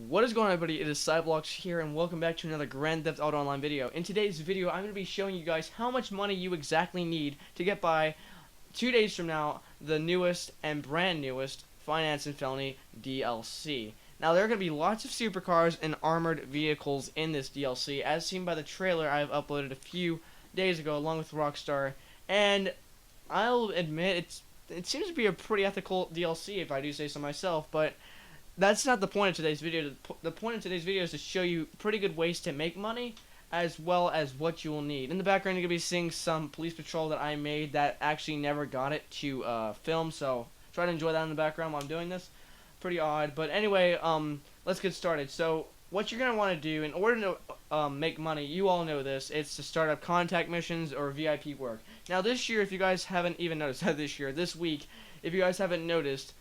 What is going on, everybody? It is Cyblocks here, and welcome back to another Grand Theft Auto Online video. In today's video, I'm going to be showing you guys how much money you exactly need to get by 2 days from now the newest and brand newest Finance and Felony DLC. Now, there are going to be lots of supercars and armored vehicles in this DLC, as seen by the trailer I've uploaded a few days ago along with Rockstar, and I'll admit it seems to be a pretty ethical DLC if I do say so myself, but that's not the point of today's video. The point of today's video is to show you pretty good ways to make money, as well as what you will need. In the background, you're going to be seeing some police patrol that I made that actually never got it to film, so try to enjoy that in the background while I'm doing this. Pretty odd, but anyway, let's get started. So, what you're going to want to do in order to make money, you all know this, it's to start up contact missions or VIP work. Now, this year, if you guys haven't even noticed, this week, if you guys haven't noticed,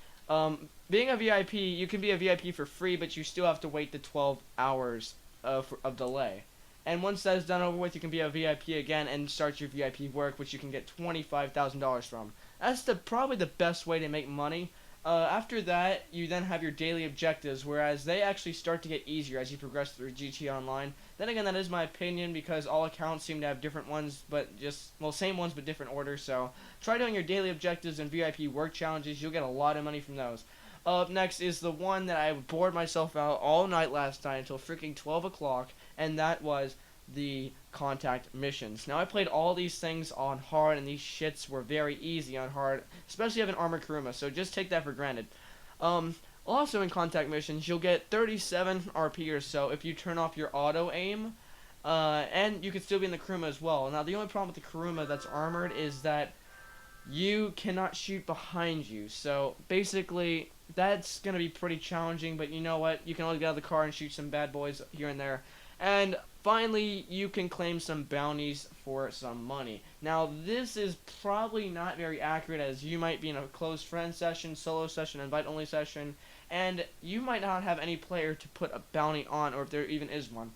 being a VIP, you can be a VIP for free, but you still have to wait the 12 hours of delay. And once that is done over with, you can be a VIP again and start your VIP work, which you can get $25,000 from. That's probably the best way to make money. After that, you then have your daily objectives, whereas they actually start to get easier as you progress through GTA Online. Then again, that is my opinion, because all accounts seem to have different ones, but same ones but different orders. So try doing your daily objectives and VIP work challenges. You'll get a lot of money from those. Up next is the one that I bored myself out all night last night until freaking 12 o'clock, and that was the contact missions. Now, I played all these things on hard, and these shits were very easy on hard, especially having armored Kuruma, so just take that for granted. Also in contact missions, you'll get 37 RP or so if you turn off your auto aim, and you can still be in the Kuruma as well. Now, the only problem with the Kuruma that's armored is that you cannot shoot behind you, so basically that's going to be pretty challenging, but you know what, you can always get out of the car and shoot some bad boys here and there. And finally, you can claim some bounties for some money. Now, this is probably not very accurate, as you might be in a closed friend session, solo session, invite-only session, and you might not have any player to put a bounty on, or if there even is one.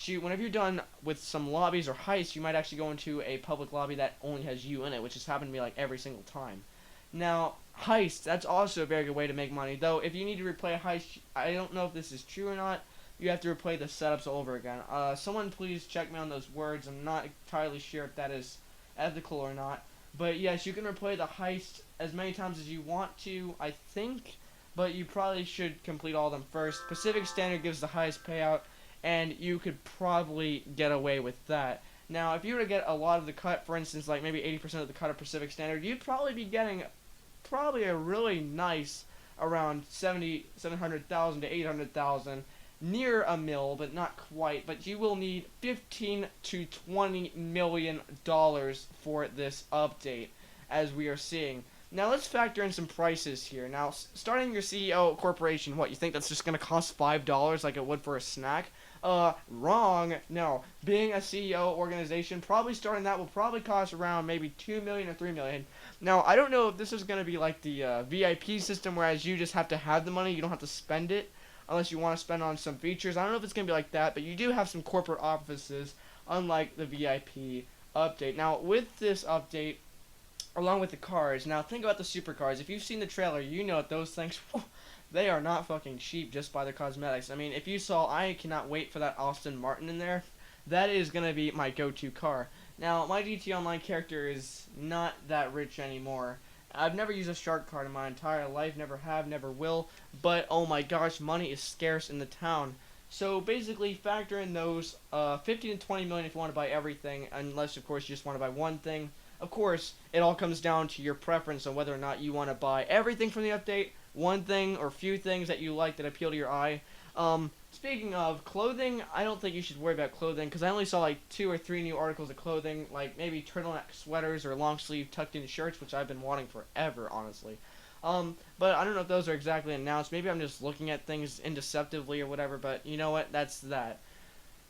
Whenever you're done with some lobbies or heists, you might actually go into a public lobby that only has you in it, which has happened to me like every single time. Now, heists, that's also a very good way to make money, though if you need to replay a heist, I don't know if this is true or not, you have to replay the setups all over again. Someone please check me on those words. I'm not entirely sure if that is ethical or not. But yes, you can replay the heist as many times as you want to, I think, but you probably should complete all of them first. Pacific Standard gives the highest payout, and you could probably get away with that. Now, if you were to get a lot of the cut, for instance, like maybe 80% of the cut of Pacific Standard, you'd probably be getting a really nice around 700,000 to 800,000, near a mil, but not quite. But you will need $15 to $20 million for this update, as we are seeing. Now, let's factor in some prices here. Now, starting your CEO corporation, what, you think that's just going to cost $5 like it would for a snack? Wrong. No. Being a CEO organization, probably starting that will probably cost around maybe $2 million or $3 million. Now, I don't know if this is going to be like the VIP system, whereas you just have to have the money, you don't have to spend it, unless you want to spend on some features. I don't know if it's going to be like that, but you do have some corporate offices, unlike the VIP update. Now, with this update, along with the cars, now think about the supercars. If you've seen the trailer, you know that those things, they are not fucking cheap just by their cosmetics. I mean, if you saw, I cannot wait for that Aston Martin in there. That is going to be my go-to car. Now, my GTA Online character is not that rich anymore. I've never used a shark card in my entire life, never have, never will, but oh my gosh, money is scarce in the town. So basically, factor in those 15 to 20 million if you want to buy everything, unless of course you just want to buy one thing. Of course, it all comes down to your preference on whether or not you want to buy everything from the update, one thing or few things that you like that appeal to your eye. Speaking of clothing, I don't think you should worry about clothing, because I only saw like 2 or 3 new articles of clothing, like maybe turtleneck sweaters or long sleeve tucked in shirts, which I've been wanting forever, honestly. But I don't know if those are exactly announced. Maybe I'm just looking at things indeceptively or whatever, but you know what, that's that.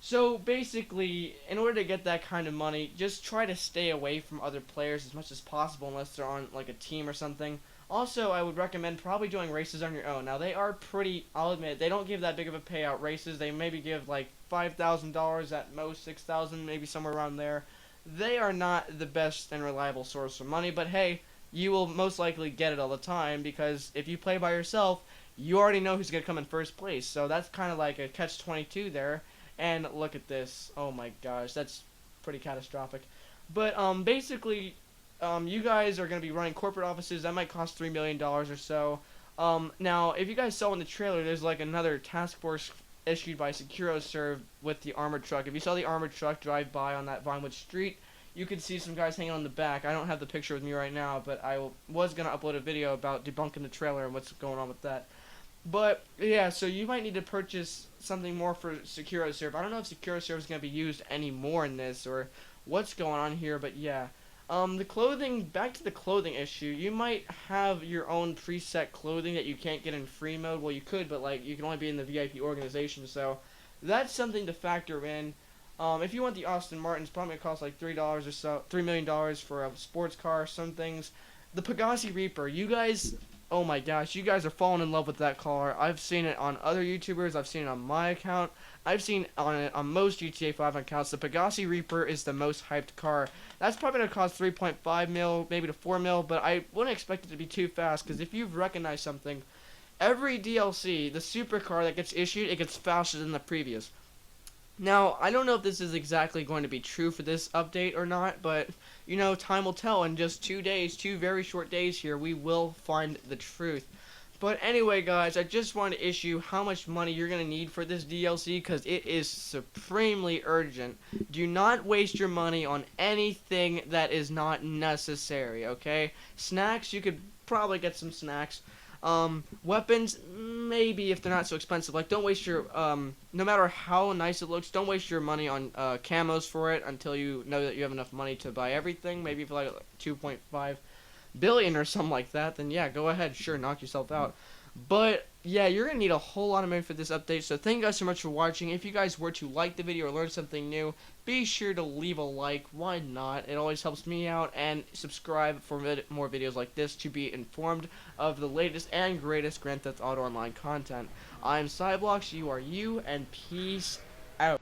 So basically, in order to get that kind of money, just try to stay away from other players as much as possible unless they're on like a team or something. Also, I would recommend probably doing races on your own. Now, they are pretty, I'll admit, they don't give that big of a payout races. They maybe give like $5,000 at most, $6,000, maybe somewhere around there. They are not the best and reliable source of money, but hey, you will most likely get it all the time, because if you play by yourself, you already know who's gonna come in first place. So that's kind of like a catch-22 there. And look at this. Oh my gosh, that's pretty catastrophic. But basically, you guys are gonna be running corporate offices. That might cost $3 million or so. Now, if you guys saw in the trailer, there's like another task force issued by SecuroServe with the armored truck. If you saw the armored truck drive by on that Vinewood Street, you could see some guys hanging on the back. I don't have the picture with me right now, but I was going to upload a video about debunking the trailer and what's going on with that. But, yeah, so you might need to purchase something more for SecuroServe. I don't know if SecuroServe is going to be used anymore in this or what's going on here, but yeah. The clothing, back to the clothing issue, you might have your own preset clothing that you can't get in free mode. Well, you could, but, like, you can only be in the VIP organization, so that's something to factor in. If you want the Aston Martin, it's probably going to cost like $3 or so, $3 million for a sports car, some things. The Pegasi Reaper, you guys, oh my gosh, you guys are falling in love with that car. I've seen it on other YouTubers, I've seen it on my account, I've seen on most GTA 5 accounts. The Pegasi Reaper is the most hyped car. That's probably going to cost 3.5 mil, maybe to 4 mil, but I wouldn't expect it to be too fast, because if you've recognized something, every DLC, the supercar that gets issued, it gets faster than the previous. Now, I don't know if this is exactly going to be true for this update or not, but, you know, time will tell. In just 2 days, 2 very short days here, we will find the truth. But anyway, guys, I just wanted to issue how much money you're going to need for this DLC, because it is supremely urgent. Do not waste your money on anything that is not necessary, okay? Snacks, you could probably get some snacks. Weapons, maybe if they're not so expensive. Like, don't waste your, no matter how nice it looks, don't waste your money on, camos for it until you know that you have enough money to buy everything. Maybe if you like 2.5 billion or something like that, then yeah, go ahead, sure, knock yourself out. But yeah, you're gonna need a whole lot of money for this update, so thank you guys so much for watching. If you guys were to like the video or learn something new, be sure to leave a like. Why not? It always helps me out. And subscribe for more videos like this to be informed of the latest and greatest Grand Theft Auto Online content. I'm Cyblox, you are you, and peace out.